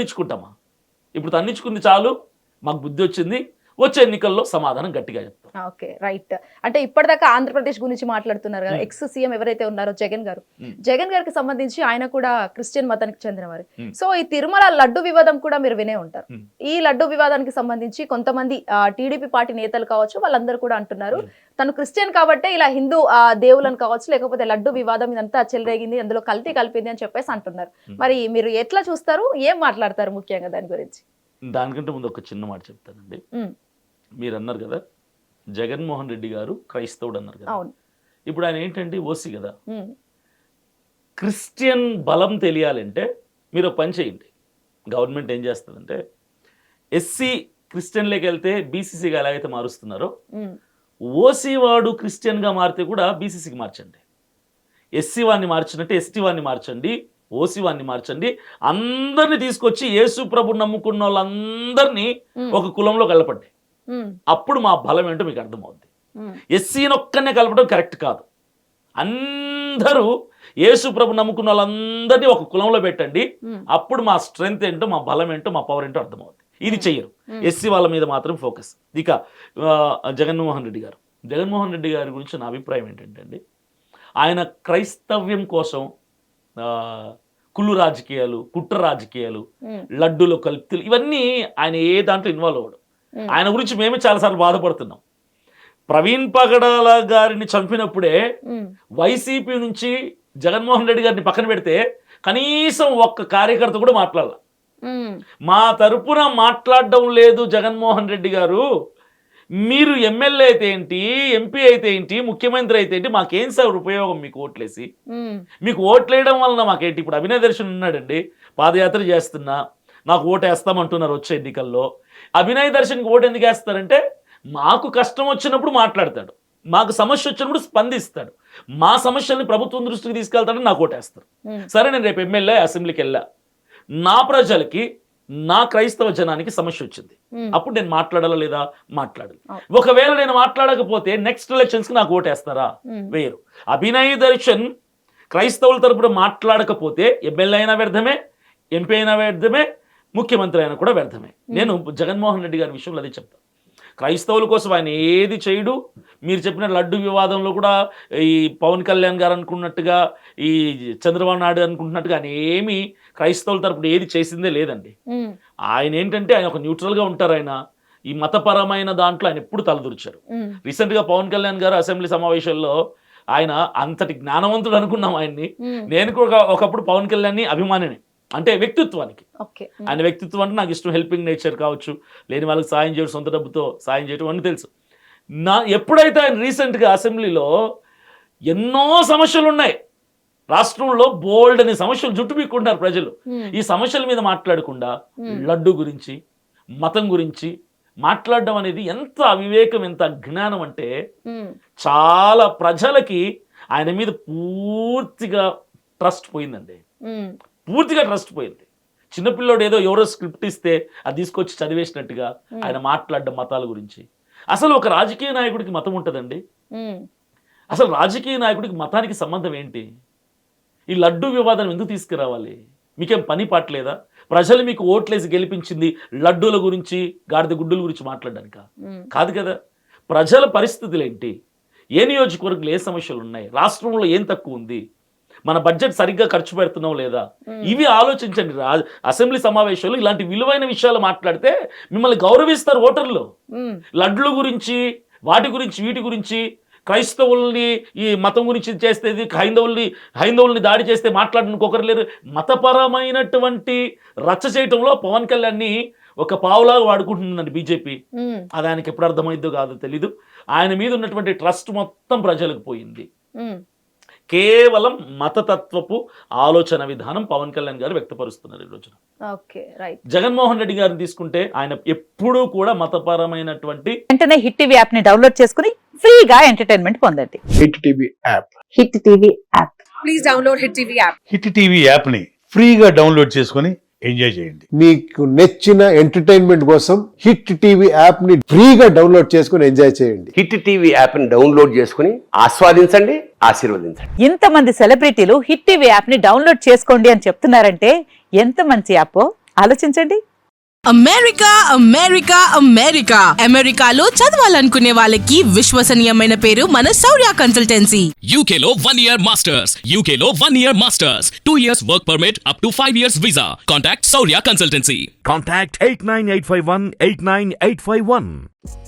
తన్నించుకుంటామా? ఇప్పుడు తన్నించుకుంది చాలు, మాకు బుద్ధి వచ్చింది, వచ్చే ఎన్నికల్లో సమాధానం గట్టిగా చెప్తాం. Okay, right. అంటే ఇప్పటిదాకా ఆంధ్రప్రదేశ్ గురించి మాట్లాడుతున్నారు కదా, ఎక్స్ సీఎం ఎవరైతే ఉన్నారో జగన్ గారికి సంబంధించి ఆయన కూడా క్రిస్టియన్ మతానికి చెందినవారు. సో ఈ తిరుమల లడ్డు వివాదం కూడా మీరు వినే ఉంటారు. ఈ లడ్డు వివాదానికి సంబంధించి కొంతమంది టీడీపీ పార్టీ నేతలు కావచ్చు, వాళ్ళందరూ కూడా అంటున్నారు తను క్రిస్టియన్ కాబట్టే ఇలా హిందూ దేవులను కావచ్చు, లేకపోతే లడ్డు వివాదం ఇదంతా చెలరేగింది, అందులో కల్తీ కలిపింది అని చెప్పేసి అంటున్నారు. మరి మీరు ఎట్లా చూస్తారు, ఏం మాట్లాడతారు ముఖ్యంగా దాని గురించి? దానికంటే ముందు ఒక చిన్న మాట చెప్తానండి. మీరు అన్నారు కదా జగన్మోహన్ రెడ్డి గారు క్రైస్తవుడు అన్నారు కదా. ఇప్పుడు ఆయన ఏంటంటే ఓసీ కదా. క్రిస్టియన్ బలం తెలియాలంటే మీరు ఒక పని చేయండి. గవర్నమెంట్ ఏం చేస్తుందంటే ఎస్సీ క్రిస్టియన్లోకి వెళ్తే బీసీసీగా ఎలాగైతే మారుస్తున్నారో ఓసీ వాడు క్రిస్టియన్గా మారితే కూడా బీసీసీకి మార్చండి. ఎస్సీ వాడిని మార్చినట్టు ఎస్టీ వాడిని మార్చండి, ఓసీ వాడిని మార్చండి. అందరినీ తీసుకొచ్చి యేసు ప్రభు నమ్ముకున్న వాళ్ళందరినీ ఒక కులంలో కలపండి. అప్పుడు మా బలం ఏంటో మీకు అర్థమవుద్ది. ఎస్సీని ఒక్కనే కలపడం కరెక్ట్ కాదు. అందరూ యేసు ప్రభు నమ్ముకున్న వాళ్ళందరినీ ఒక కులంలో పెట్టండి. అప్పుడు మా స్ట్రెంగ్త్ ఏంటో, మా బలం ఏంటో, మా పవర్ ఏంటో అర్థమవుద్ది. ఇది చెయ్యరు. ఎస్సీ వాళ్ళ మీద మాత్రం ఫోకస్. ఇక జగన్మోహన్ రెడ్డి గారి గురించి నా అభిప్రాయం ఏంటంటే అండి, ఆయన క్రైస్తవ్యం కోసం కుళ్ళు రాజకీయాలు, కుట్ర రాజకీయాలు, లడ్డూలో కల్తీలు, ఇవన్నీ ఆయన ఏ దాంట్లో ఇన్వాల్వ్ అవ్వడు. ఆయన గురించి మేమే చాలాసార్లు బాధపడుతున్నాం. ప్రవీణ్ పగడాల గారిని చంపినప్పుడే వైసీపీ నుంచి జగన్మోహన్ రెడ్డి గారిని పక్కన పెడితే కనీసం ఒక్క కార్యకర్త కూడా మాట్లాడాల. మా తరపున మాట్లాడడం లేదు జగన్మోహన్ రెడ్డి గారు, మీరు ఎమ్మెల్యే అయితే ఏంటి, ఎంపీ అయితే ఏంటి, ముఖ్యమంత్రి అయితే ఏంటి, మాకేం సార్ ఉపయోగం మీకు ఓట్లేసి? మీకు ఓట్లేయడం వలన మాకేంటి? ఇప్పుడు అభినయ్ దర్శన్ ఉన్నాడండి, పాదయాత్ర చేస్తున్నా, నాకు ఓటు వేస్తామంటున్నారు వచ్చే ఎన్నికల్లో. అభినయ్ దర్శన్కి ఓటు ఎందుకు వేస్తారంటే మాకు కష్టం వచ్చినప్పుడు మాట్లాడతాడు, మాకు సమస్య వచ్చినప్పుడు స్పందిస్తాడు, మా సమస్యల్ని ప్రభుత్వం దృష్టికి తీసుకెళ్తాడని నాకు ఓటేస్తారు. సరే, నేను రేపు ఎమ్మెల్యే అసెంబ్లీకి వెళ్ళా, నా ప్రజలకి, నా క్రైస్తవ జనానికి సమస్య వచ్చింది, అప్పుడు నేను మాట్లాడాలా లేదా? మాట్లాడాలి. ఒకవేళ నేను మాట్లాడకపోతే నెక్స్ట్ ఎలక్షన్స్కి నాకు ఓటేస్తారా? వేరు. అభినయ్ దర్శన్ క్రైస్తవుల తరపున మాట్లాడకపోతే ఎమ్మెల్యే అయినా వ్యర్థమే, ఎంపీ అయినా వ్యర్థమే, ముఖ్యమంత్రి అయినా కూడా వ్యర్థమే. నేను జగన్మోహన్ రెడ్డి గారి విషయంలో అదే చెప్తాను. క్రైస్తవుల కోసం ఆయన ఏది చేయడు. మీరు చెప్పిన లడ్డు వివాదంలో కూడా ఈ పవన్ కళ్యాణ్ గారు అనుకున్నట్టుగా, ఈ చంద్రబాబు నాయుడు అనుకుంటున్నట్టుగా ఆయన ఏమి క్రైస్తవుల తరపున ఏది చేసిందే లేదండి. ఆయన ఏంటంటే ఆయన ఒక న్యూట్రల్గా ఉంటారు. ఆయన ఈ మతపరమైన దాంట్లో ఆయన ఎప్పుడు తలదూర్చారు. రీసెంట్గా పవన్ కళ్యాణ్ గారు అసెంబ్లీ సమావేశంలో ఆయన అంతటి జ్ఞానవంతుడు అనుకున్నాం ఆయన్ని. నేను కూడా ఒకప్పుడు పవన్ కళ్యాణ్ని అభిమానిని, అంటే వ్యక్తిత్వానికి. ఆయన వ్యక్తిత్వం అంటే నాకు ఇష్టం. హెల్పింగ్ నేచర్ కావచ్చు, లేని వాళ్ళకి సాయం చేయడం, సొంత డబ్బుతో సాయం చేయడం అని తెలుసు. ఎప్పుడైతే ఆయన రీసెంట్గా అసెంబ్లీలో ఎన్నో సమస్యలు ఉన్నాయి రాష్ట్రంలో, బోల్డ్ అనే సమస్యలు జుట్టుపీక్కుంటారు ప్రజలు. ఈ సమస్యల మీద మాట్లాడకుండా లడ్డు గురించి, మతం గురించి మాట్లాడడం అనేది ఎంత అవివేకం, ఎంత అజ్ఞానం అంటే చాలా ప్రజలకి ఆయన మీద పూర్తిగా ట్రస్ట్ పోయిందండి. పూర్తిగా ట్రస్ట్ పోయింది. చిన్నపిల్లోడు ఏదో ఎవరో స్క్రిప్ట్ ఇస్తే అది తీసుకొచ్చి చదివేసినట్టుగా ఆయన మాట్లాడడం మతాల గురించి. అసలు ఒక రాజకీయ నాయకుడికి మతం ఉంటుందండి? అసలు రాజకీయ నాయకుడికి మతానికి సంబంధం ఏంటి? ఈ లడ్డు వివాదం ఎందుకు తీసుకురావాలి? మీకేం పని పాటలేదా? ప్రజలు మీకు ఓట్లేసి గెలిపించింది లడ్డూల గురించి, గాడిద గుడ్డుల గురించి మాట్లాడడానిక? కాదు కదా. ప్రజల పరిస్థితులు ఏంటి, ఏ నియోజకవర్గంలో ఏ సమస్యలు ఉన్నాయి, రాష్ట్రంలో ఏం తక్కువ ఉంది, మన బడ్జెట్ సరిగ్గా ఖర్చు పెడుతున్నాం లేదా, ఇవి ఆలోచించండి. అసెంబ్లీ సమావేశంలో ఇలాంటి విలువైన విషయాలు మాట్లాడితే మిమ్మల్ని గౌరవిస్తారు ఓటర్లు. లడ్ల గురించి, వాటి గురించి, వీటి గురించి, క్రైస్తవుల్ని ఈ మతం గురించి చేస్తే, హైందవుల్ని దాడి చేస్తే మాట్లాడడానికి ఒకరు లేరు. మతపరమైనటువంటి రచ్చ చేయటంలో పవన్ కళ్యాణ్ని ఒక పావులాగా వాడుకుంటుందండి బీజేపీ. అది ఆయనకి ఎప్పుడు అర్థమైందో కాదో తెలీదు. ఆయన మీద ఉన్నటువంటి ట్రస్ట్ మొత్తం ప్రజలకు పోయింది. కేవలం మతతత్వపు ఆలోచన విధానం పవన్ కళ్యాణ్ గారు వ్యక్తపరుస్తున్నారు ఈ రోజున. జగన్మోహన్ రెడ్డి గారిని తీసుకుంటే ఆయన ఎప్పుడూ కూడా మతపరమైనటువంటి. వెంటనే హిట్ టీవీ యాప్ ని డౌన్లోడ్ చేసుకుని ఫ్రీగా ఎంటర్టైన్మెంట్ పొందండి. Hit TV app. Hit TV app. Please download hit TV app. Hit TV app ని ఫ్రీగా డౌన్లోడ్ చేసుకుని ఎంజాయ్ చేయండి. మీకు నచ్చిన ఎంటర్టైన్మెంట్ కోసం హిట్ టీవీ యాప్ ని ఫ్రీగా డౌన్లోడ్ చేసుకుని ఎంజాయ్ చేయండి. హిట్ టీవీ యాప్ ని డౌన్లోడ్ చేసుకుని ఆస్వాదించండి, ఆశీర్వదించండి. ఇంతమంది సెలబ్రిటీలు హిట్ టీవీ యాప్ ని డౌన్లోడ్ చేసుకోండి అని చెప్తున్నారంటే ఎంత మంచి యాప్. ఆలోచించండి. అమెరికా అమెరికా అమెరికా అమెరికాలో చదవాలనుకునే వాళ్ళకి విశ్వసనీయమైన పేరు మన శౌర్య consultancy. UK Law 1 Year Masters. UK Law 1 Year Masters. 2 years work permit up to 5 years visa. Contact Saurya Consultancy. Contact 89851 89851.